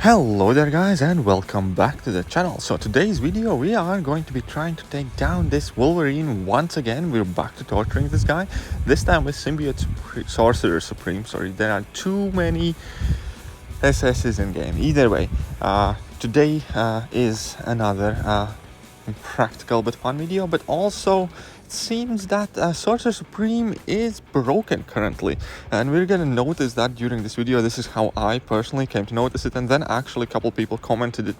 Hello there guys and welcome back to the channel. So today's video we are going to be trying to take down this Wolverine once again. We're back to torturing this guy, this time with Symbiote Sorcerer Supreme. Sorry, there are too many SS's in game. Either way, today is another impractical but fun video, but also it seems that Sorcerer Supreme is broken currently, and we're gonna notice that during this video. This is how I personally came to notice it, and then actually a couple people commented it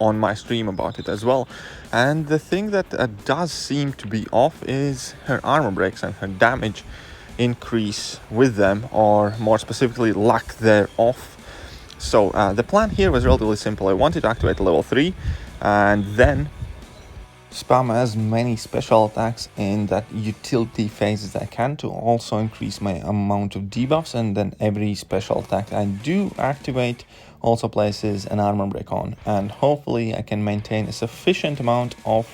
on my stream about it as well. And the thing that does seem to be off is her armor breaks and her damage increase with them, or more specifically lack thereof. So the plan here was relatively simple. I wanted to activate level 3 and then spam as many special attacks in that utility phase as I can to also increase my amount of debuffs, and then every special attack I do activate also places an armor break on, and hopefully I can maintain a sufficient amount of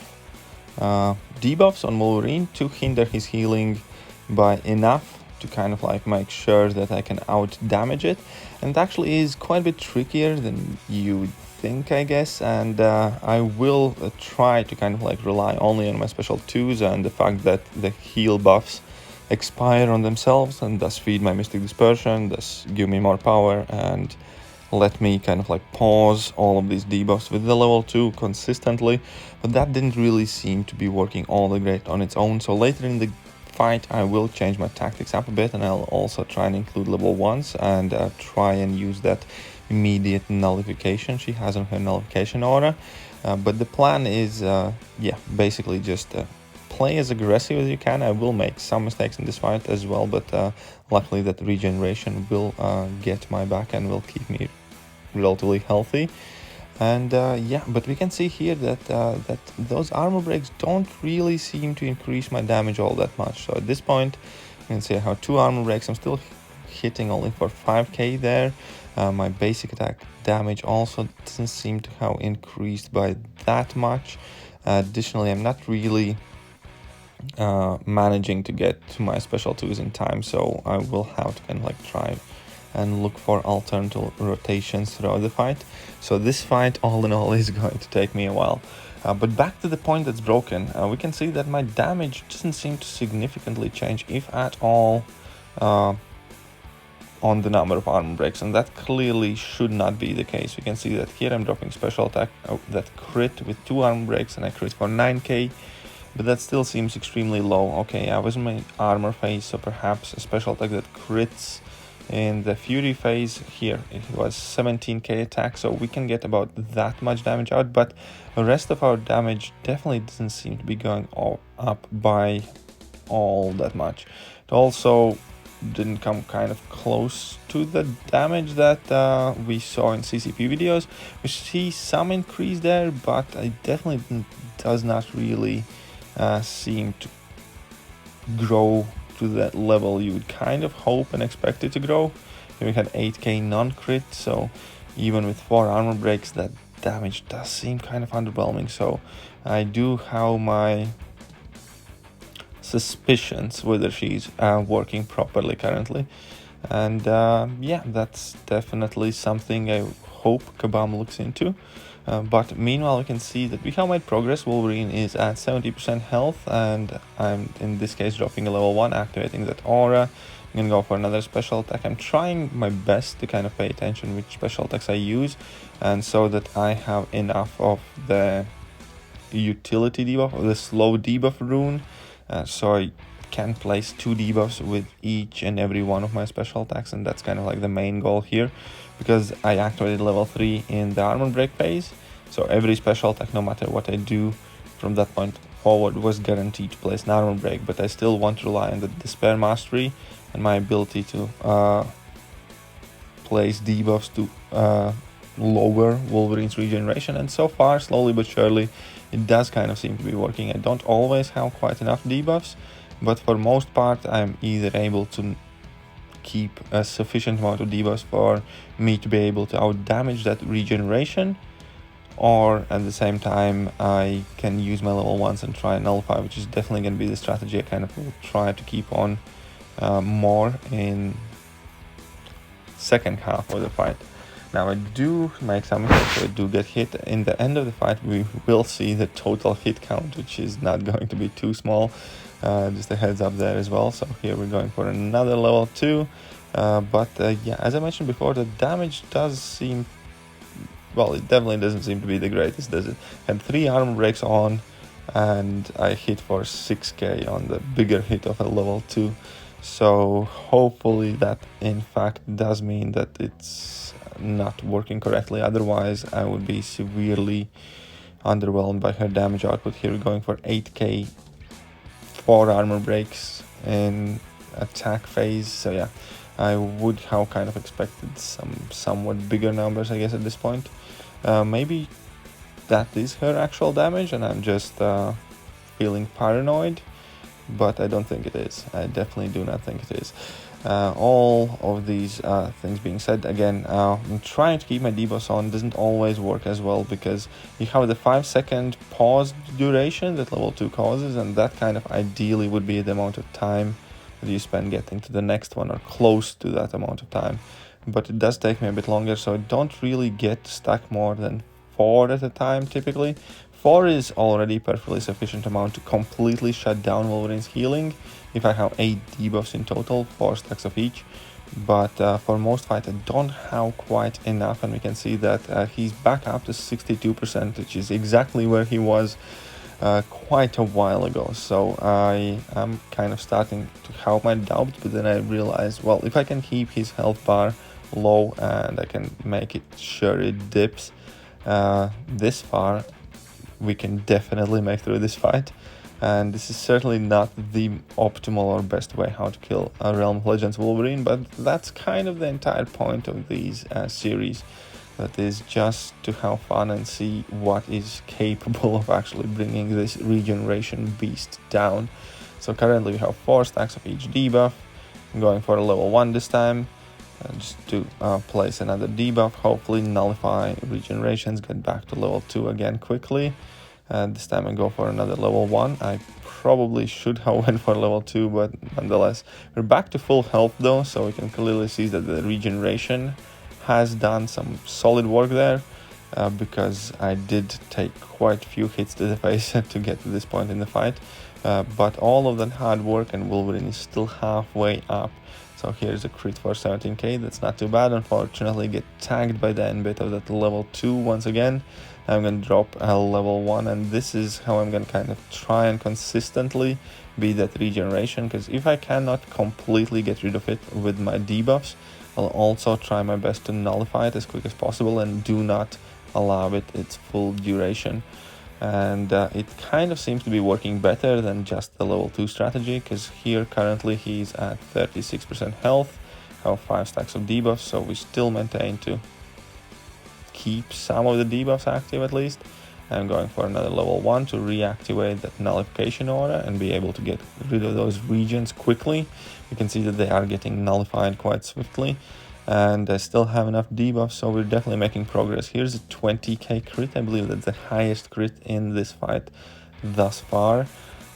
debuffs on Wolverine to hinder his healing by enough to kind of like make sure that I can out damage it. And it actually is quite a bit trickier than you would think, I guess, and I will try to kind of like rely only on my special 2s and the fact that the heal buffs expire on themselves and thus feed my Mystic Dispersion, thus give me more power and let me kind of like pause all of these debuffs with the level 2 consistently. But that didn't really seem to be working all that great on its own, so later in the fight I will change my tactics up a bit, and I'll also try and include level 1s and try and use that immediate nullification she has on her nullification aura. But the plan is basically just play as aggressive as you can. I will make some mistakes in this fight as well, but luckily that regeneration will get my back and will keep me relatively healthy. And but we can see here that that those armor breaks don't really seem to increase my damage all that much. So at this point you can see I have 2 armor breaks. I'm still hitting only for 5k there. My basic attack damage also doesn't seem to have increased by that much. Additionally, I'm not really managing to get to my special 2s in time, so I will have to kind of like try and look for alternative rotations throughout the fight. So this fight, all in all, is going to take me a while. But back to the point that's broken, we can see that my damage doesn't seem to significantly change, if at all, on the number of armor breaks, and that clearly should not be the case. We can see that here I'm dropping special attack that crit with 2 armor breaks, and I crit for 9k, but that still seems extremely low. Okay, I was in my armor phase, so perhaps a special attack that crits in the fury phase here, it was 17k attack, so we can get about that much damage out, but the rest of our damage definitely doesn't seem to be going up by all that much. It also didn't come kind of close to the damage that we saw in CCP videos. We see some increase there, but it definitely does not really seem to grow to that level you would kind of hope and expect it to grow. Here we had 8k non-crit, so even with 4 armor breaks that damage does seem kind of underwhelming. So I do have my suspicions whether she's working properly currently, and that's definitely something I hope Kabam looks into. But meanwhile we can see that we have made progress. Wolverine is at 70% health, and I'm in this case dropping a level 1, activating that aura. I'm gonna go for another special attack. I'm trying my best to kind of pay attention which special attacks I use, and so that I have enough of the utility debuff, or the slow debuff rune, so I can place 2 debuffs with each and every one of my special attacks, and that's kind of like the main goal here, because I activated level 3 in the armor break phase, so every special attack, no matter what I do from that point forward, was guaranteed to place an armor break. But I still want to rely on the Despair Mastery and my ability to place debuffs to lower Wolverine's regeneration, and so far, slowly but surely, it does kind of seem to be working. I don't always have quite enough debuffs, but for most part I'm either able to keep a sufficient amount of debuffs for me to be able to out damage that regeneration, or at the same time I can use my level 1s and try and nullify, which is definitely going to be the strategy I kind of will try to keep on more in second half of the fight. Now I do make some mistakes, so I do get hit. In the end of the fight, we will see the total hit count, which is not going to be too small. Just a heads up there as well. So here we're going for another level 2. But yeah, as I mentioned before, the damage does seem... Well, it definitely doesn't seem to be the greatest, does it? Had 3 armor breaks on, and I hit for 6k on the bigger hit of a level 2. So hopefully that in fact does mean that it's not working correctly. Otherwise, I would be severely underwhelmed by her damage output. Here we're going for 8k, 4 armor breaks in attack phase. So yeah, I would have kind of expected some somewhat bigger numbers, I guess, at this point. Maybe that is her actual damage and I'm just feeling paranoid, but I don't think it is. I definitely do not think it is. All of these things being said, again, I'm trying to keep my debuffs on. Doesn't always work as well because you have the 5-second pause duration that level 2 causes, and that kind of ideally would be the amount of time that you spend getting to the next one or close to that amount of time. But it does take me a bit longer, so I don't really get stuck more than 4 at a time typically. 4 is already perfectly sufficient amount to completely shut down Wolverine's healing if I have 8 debuffs in total, 4 stacks of each. But for most fights I don't have quite enough, and we can see that he's back up to 62%, which is exactly where he was quite a while ago. So I am kind of starting to have my doubts, but then I realized, well, if I can keep his health bar low and I can make it sure it dips this far, we can definitely make through this fight. And this is certainly not the optimal or best way how to kill a Realm of Legends Wolverine, but that's kind of the entire point of these series. That is just to have fun and see what is capable of actually bringing this regeneration beast down. So currently we have 4 stacks of each debuff. I'm going for a level 1 this time, just to place another debuff, hopefully nullify regenerations, get back to level 2 again quickly. This time I go for another level 1. I probably should have went for level 2, but nonetheless. We're back to full health though, so we can clearly see that the regeneration has done some solid work there, because I did take quite a few hits to the face to get to this point in the fight. But all of that hard work and Wolverine is still halfway up. So here's a crit for 17k, that's not too bad. Unfortunately, get tagged by the end bit of that level 2 once again. I'm going to drop a level 1, and this is how I'm going to kind of try and consistently be that regeneration, because if I cannot completely get rid of it with my debuffs, I'll also try my best to nullify it as quick as possible and do not allow it its full duration. And it kind of seems to be working better than just the level 2 strategy, because here currently he's at 36% health, have 5 stacks of debuffs, so we still maintain to keep some of the debuffs active at least. I'm going for another level 1 to reactivate that nullification aura and be able to get rid of those regions quickly. You can see that they are getting nullified quite swiftly, and I still have enough debuffs, so we're definitely making progress. Here's a 20k crit. I believe that's the highest crit in this fight thus far,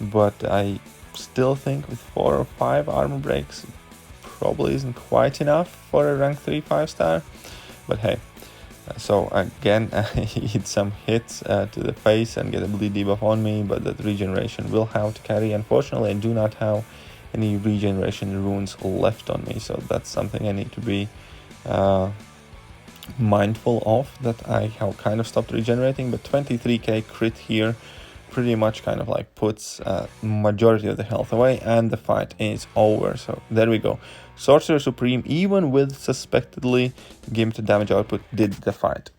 but I still think with 4 or 5 armor breaks probably isn't quite enough for a rank 3 5-star, but hey. So again, I hit some hits to the face and get a bleed debuff on me, but that regeneration will have to carry. Unfortunately, I do not have any regeneration runes left on me, so that's something I need to be mindful of, that I have kind of stopped regenerating. But 23k crit here pretty much kind of like puts majority of the health away, and the fight is over. So there we go. Sorcerer Supreme, even with suspectedly gimped damage output, did the fight.